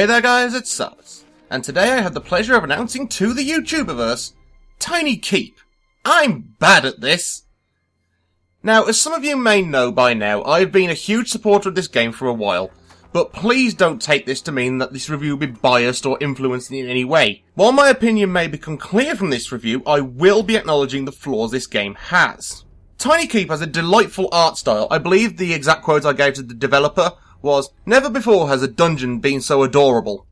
Hey there guys, it's Salis, and today I have the pleasure of announcing to the YouTuberverse, Tiny Keep. I'm bad at this. Now, as some of you may know by now, I've been a huge supporter of this game for a while, but please don't take this to mean that this review will be biased or influenced in any way. While my opinion may become clear from this review, I will be acknowledging the flaws this game has. Tiny Keep has a delightful art style. I believe the exact quote I gave to the developer was, "Never before has a dungeon been so adorable."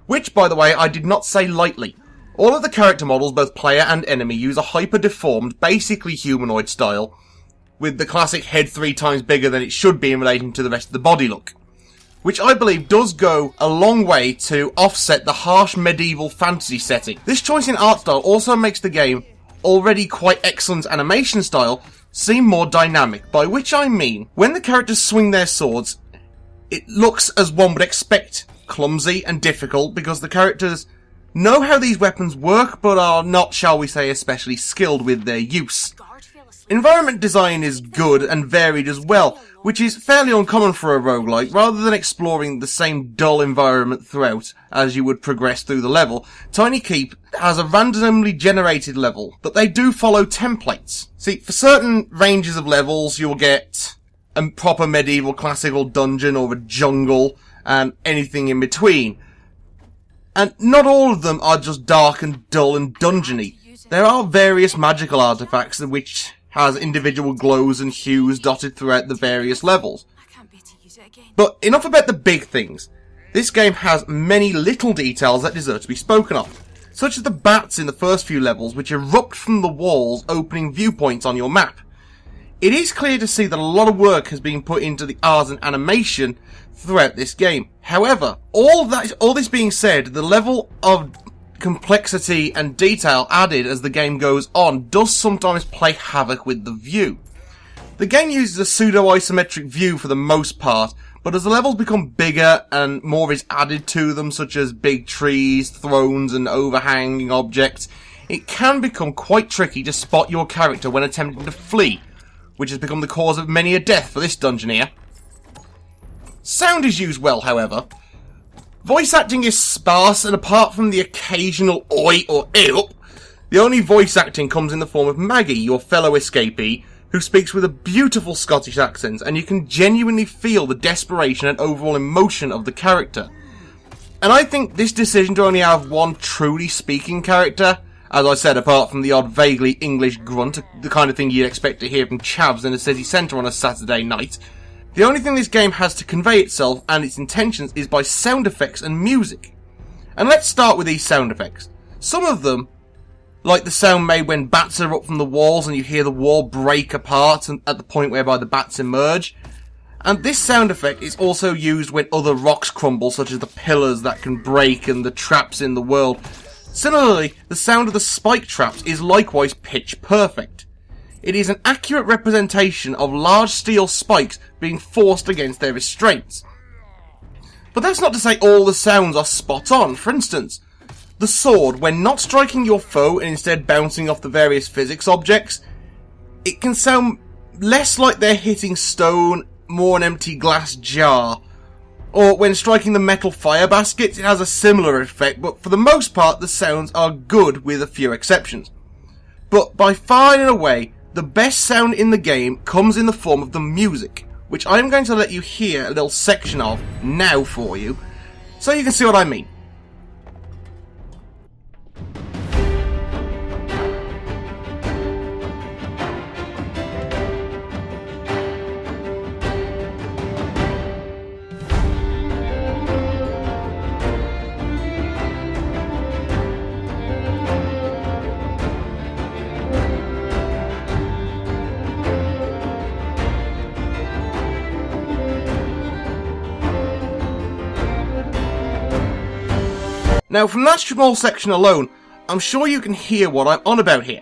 Which, by the way, I did not say lightly. All of the character models, both player and enemy, use a hyper-deformed, basically humanoid style, with the classic head 3 times bigger than it should be in relation to the rest of the body look. Which I believe does go a long way to offset the harsh medieval fantasy setting. This choice in art style also makes the game, already quite excellent animation style, seem more dynamic, by which I mean, when the characters swing their swords, it looks as one would expect, clumsy and difficult, because the characters know how these weapons work, but are not, shall we say, especially skilled with their use. Environment design is good and varied as well, which is fairly uncommon for a roguelike. Rather than exploring the same dull environment throughout as you would progress through the level, Tiny Keep has a randomly generated level, but they do follow templates. See, for certain ranges of levels, you'll get a proper medieval classical dungeon or a jungle and anything in between. And not all of them are just dark and dull and dungeony. There are various magical artifacts which has individual glows and hues dotted throughout the various levels. But enough about the big things. This game has many little details that deserve to be spoken of, such as the bats in the first few levels which erupt from the walls, opening viewpoints on your map. It is clear to see that a lot of work has been put into the art and animation throughout this game. However, all this being said, the level of complexity and detail added as the game goes on does sometimes play havoc with the view. The game uses a pseudo-isometric view for the most part, but as the levels become bigger and more is added to them, such as big trees, thrones and overhanging objects, it can become quite tricky to spot your character when attempting to flee, which has become the cause of many a death for this dungeoneer. Sound is used well, however. Voice acting is sparse, and apart from the occasional oi or ew, the only voice acting comes in the form of Maggie, your fellow escapee, who speaks with a beautiful Scottish accent, and you can genuinely feel the desperation and overall emotion of the character. And I think this decision to only have one truly speaking character, as I said, apart from the odd vaguely English grunt, the kind of thing you'd expect to hear from chavs in a city centre on a Saturday night, the only thing this game has to convey itself and its intentions is by sound effects and music. And let's start with these sound effects. Some of them, like the sound made when bats erupt from the walls and you hear the wall break apart and at the point whereby the bats emerge. And this sound effect is also used when other rocks crumble, such as the pillars that can break and the traps in the world. Similarly, the sound of the spike traps is likewise pitch perfect. It is an accurate representation of large steel spikes being forced against their restraints. But that's not to say all the sounds are spot on. For instance, the sword, when not striking your foe and instead bouncing off the various physics objects, it can sound less like they're hitting stone, more an empty glass jar. Or when striking the metal fire baskets, it has a similar effect, but for the most part the sounds are good with a few exceptions. But by far and away, the best sound in the game comes in the form of the music, which I'm going to let you hear a little section of now for you, so you can see what I mean. Now, from that small section alone, I'm sure you can hear what I'm on about here.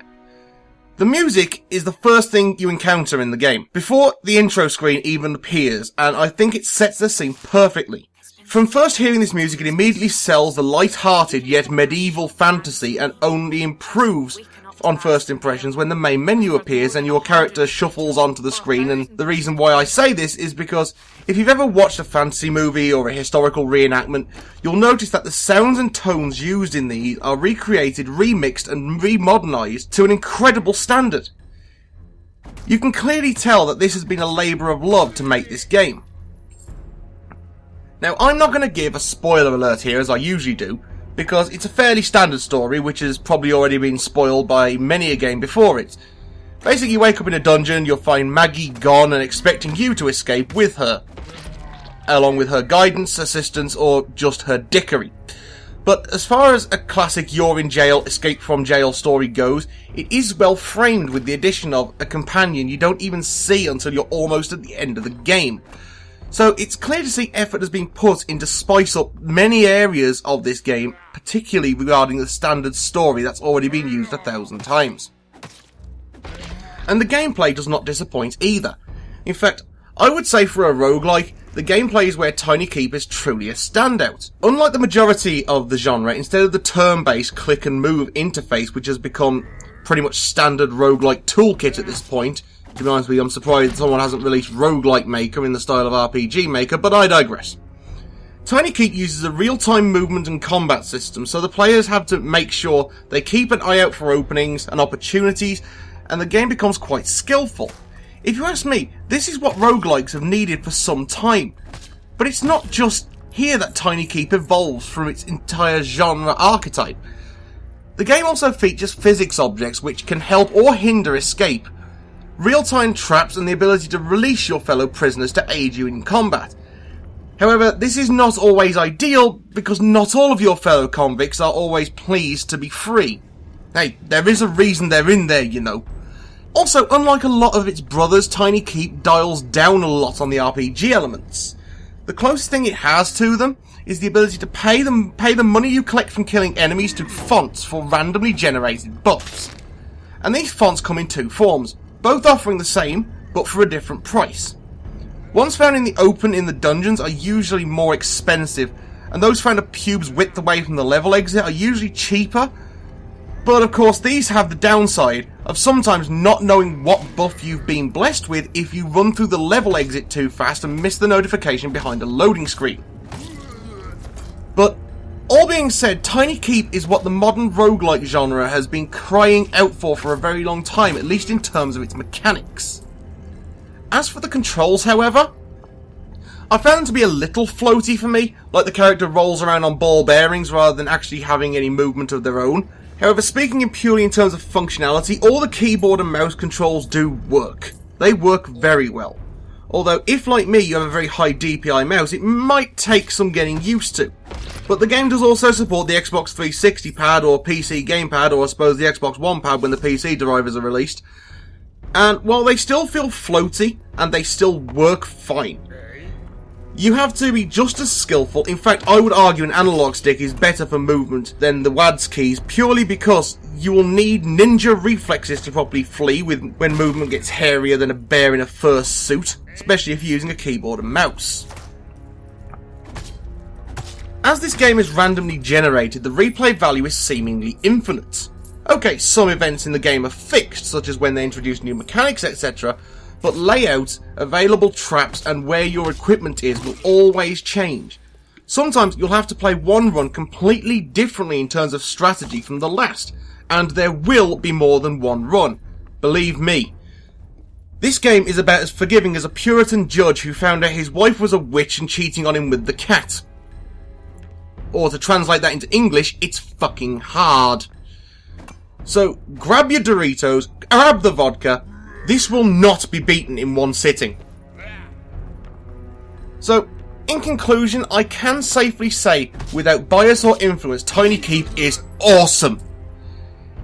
The music is the first thing you encounter in the game, before the intro screen even appears, and I think it sets the scene perfectly. From first hearing this music, it immediately sells the light-hearted yet medieval fantasy and only improves on first impressions when the main menu appears and your character shuffles onto the screen, and the reason why I say this is because if you've ever watched a fantasy movie or a historical reenactment, you'll notice that the sounds and tones used in these are recreated, remixed and remodernized to an incredible standard. You can clearly tell that this has been a labour of love to make this game. Now, I'm not going to give a spoiler alert here as I usually do, because it's a fairly standard story which has probably already been spoiled by many a game before it. Basically, you wake up in a dungeon, you'll find Maggie gone and expecting you to escape with her, along with her guidance, assistance, or just her dickery. But as far as a classic you're in jail, escape from jail story goes, it is well framed with the addition of a companion you don't even see until you're almost at the end of the game. So it's clear to see effort has been put in to spice up many areas of this game, particularly regarding the standard story that's already been used 1,000 times. And the gameplay does not disappoint either. In fact, I would say for a roguelike, the gameplay is where Tiny Keep is truly a standout. Unlike the majority of the genre, instead of the turn-based click and move interface which has become pretty much standard roguelike toolkit at this point, to be honest with you, I'm surprised someone hasn't released Roguelike Maker in the style of RPG Maker, but I digress. Tiny Keep uses a real-time movement and combat system, so the players have to make sure they keep an eye out for openings and opportunities, and the game becomes quite skillful. If you ask me, this is what roguelikes have needed for some time. But it's not just here that Tiny Keep evolves from its entire genre archetype. The game also features physics objects which can help or hinder escape, real-time traps and the ability to release your fellow prisoners to aid you in combat. However, this is not always ideal because not all of your fellow convicts are always pleased to be free. Hey, there is a reason they're in there, you know. Also, unlike a lot of its brothers, Tiny Keep dials down a lot on the RPG elements. The closest thing it has to them is the ability to pay the money you collect from killing enemies to fonts for randomly generated buffs. And these fonts come in two forms, both offering the same, but for a different price. Ones found in the open in the dungeons are usually more expensive, and those found a cube's width away from the level exit are usually cheaper. But of course these have the downside of sometimes not knowing what buff you've been blessed with if you run through the level exit too fast and miss the notification behind a loading screen. But all being said, Tiny Keep is what the modern roguelike genre has been crying out for a very long time, at least in terms of its mechanics. As for the controls, however, I found them to be a little floaty for me, like the character rolls around on ball bearings rather than actually having any movement of their own. However, speaking purely in terms of functionality, all the keyboard and mouse controls do work. They work very well. Although, if like me you have a very high DPI mouse, it might take some getting used to. But the game does also support the Xbox 360 pad or PC gamepad, or I suppose the Xbox One pad when the PC drivers are released. And while they still feel floaty, and they still work fine, you have to be just as skillful. In fact, I would argue an analog stick is better for movement than the WASD keys, purely because you will need ninja reflexes to properly flee when movement gets hairier than a bear in a fur suit, especially if you're using a keyboard and mouse. As this game is randomly generated, the replay value is seemingly infinite. Okay, some events in the game are fixed, such as when they introduce new mechanics, etc., but layout, available traps, and where your equipment is will always change. Sometimes you'll have to play one run completely differently in terms of strategy from the last, and there will be more than one run. Believe me. This game is about as forgiving as a Puritan judge who found out his wife was a witch and cheating on him with the cat. Or to translate that into English, it's fucking hard. So, grab your Doritos, grab the vodka. This will not be beaten in one sitting. So, in conclusion, I can safely say, without bias or influence, Tiny Keep is awesome.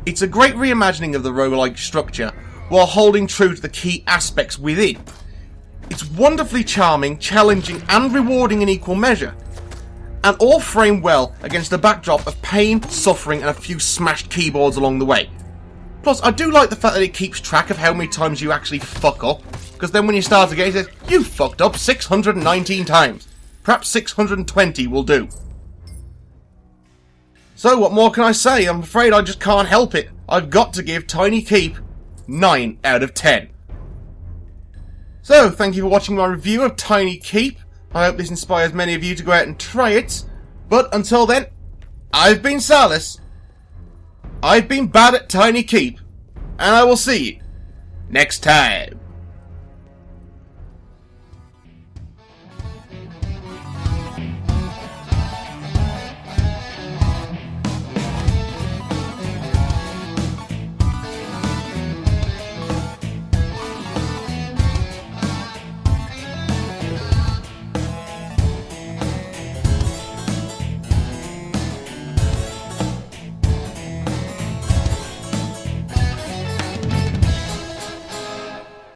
It's a great reimagining of the roguelike structure, while holding true to the key aspects within. It's wonderfully charming, challenging, and rewarding in equal measure. And all framed well against a backdrop of pain, suffering, and a few smashed keyboards along the way. Plus, I do like the fact that it keeps track of how many times you actually fuck up, because then when you start again it says, you fucked up 619 times. Perhaps 620 will do. So what more can I say? I'm afraid I just can't help it. I've got to give Tiny Keep 9 out of 10. So, thank you for watching my review of Tiny Keep. I hope this inspires many of you to go out and try it. But until then, I've been Salis. I've been bad at Tiny Keep. And I will see you next time.